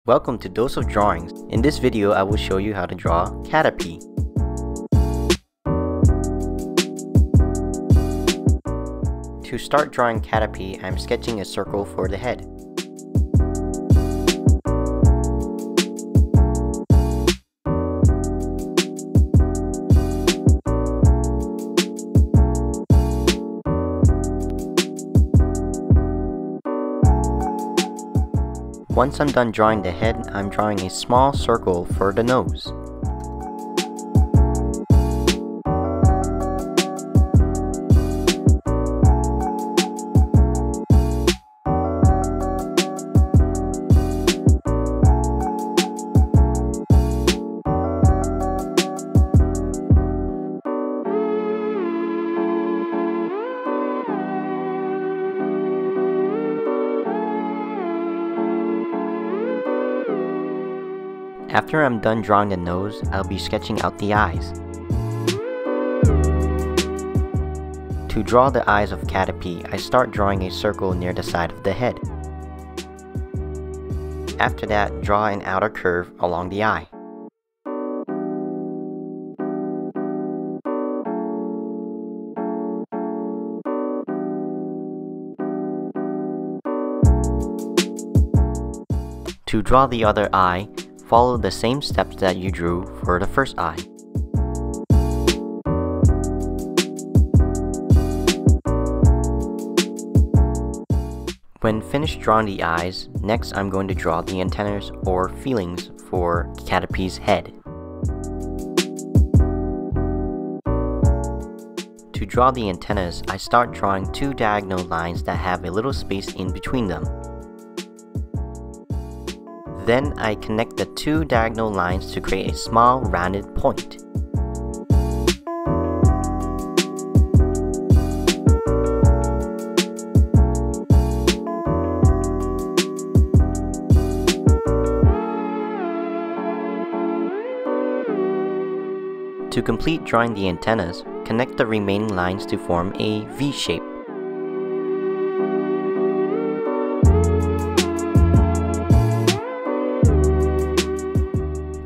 Welcome to Dose of Drawings. In this video, I will show you how to draw Caterpie. To start drawing Caterpie, I'm sketching a circle for the head. Once I'm done drawing the head, I'm drawing a small circle for the nose. After I'm done drawing the nose, I'll be sketching out the eyes. To draw the eyes of Caterpie, I start drawing a circle near the side of the head. After that, draw an outer curve along the eye. To draw the other eye, follow the same steps that you drew for the first eye. When finished drawing the eyes, next I'm going to draw the antennas or feelings for Caterpie's head. To draw the antennas, I start drawing two diagonal lines that have a little space in between them. Then I connect the two diagonal lines to create a small rounded point. To complete drawing the antennas, connect the remaining lines to form a V shape.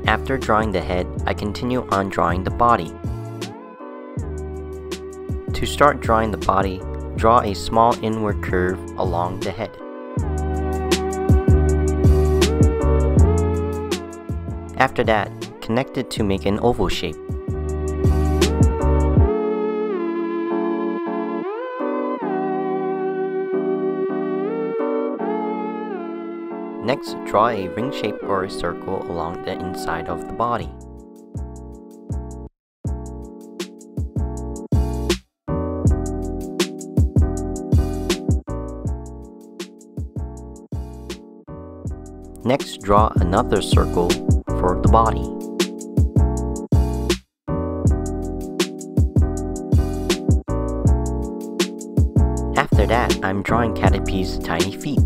After drawing the head, I continue on drawing the body. To start drawing the body, draw a small inward curve along the head. After that, connect it to make an oval shape. Next, draw a ring shape or a circle along the inside of the body. Next, draw another circle for the body. After that, I'm drawing Caterpie's tiny feet.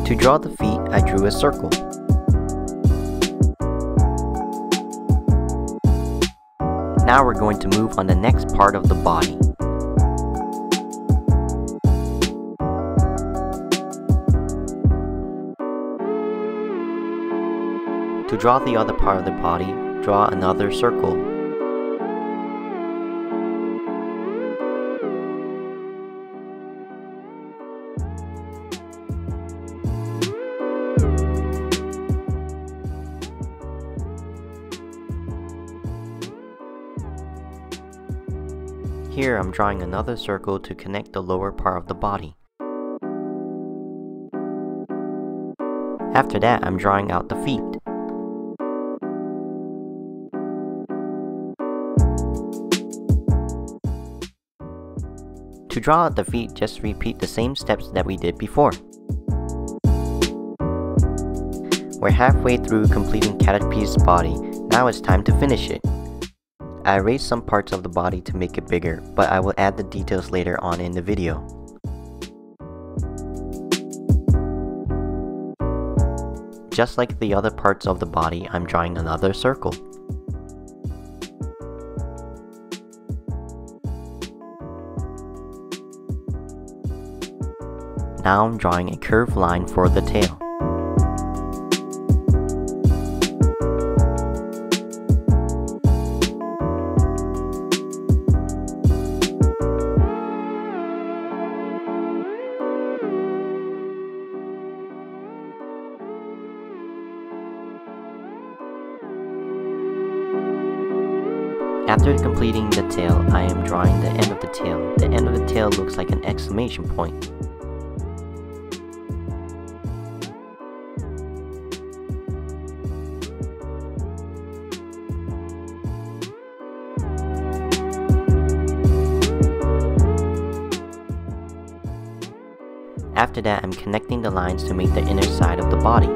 To draw the feet, I drew a circle. Now we're going to move on the next part of the body. To draw the other part of the body, draw another circle. Here I'm drawing another circle to connect the lower part of the body. After that, I'm drawing out the feet. To draw out the feet, just repeat the same steps that we did before. We're halfway through completing Caterpie's body. Now it's time to finish it. I erased some parts of the body to make it bigger, but I will add the details later on in the video. Just like the other parts of the body, I'm drawing another circle. Now I'm drawing a curved line for the tail. After completing the tail, I am drawing the end of the tail. The end of the tail looks like an exclamation point. After that, I'm connecting the lines to make the inner side of the body.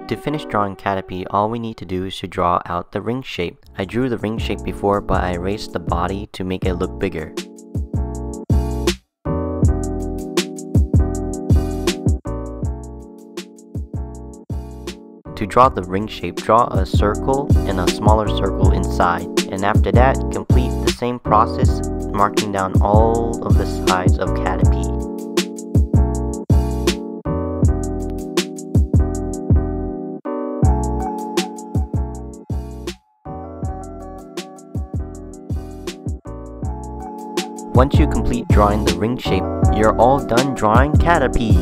To finish drawing Caterpie, all we need to do is to draw out the ring shape. I drew the ring shape before, but I erased the body to make it look bigger. To draw the ring shape, draw a circle and a smaller circle inside, and after that, complete the same process, marking down all of the sides of Caterpie. Once you complete drawing the ring shape, you're all done drawing Caterpie!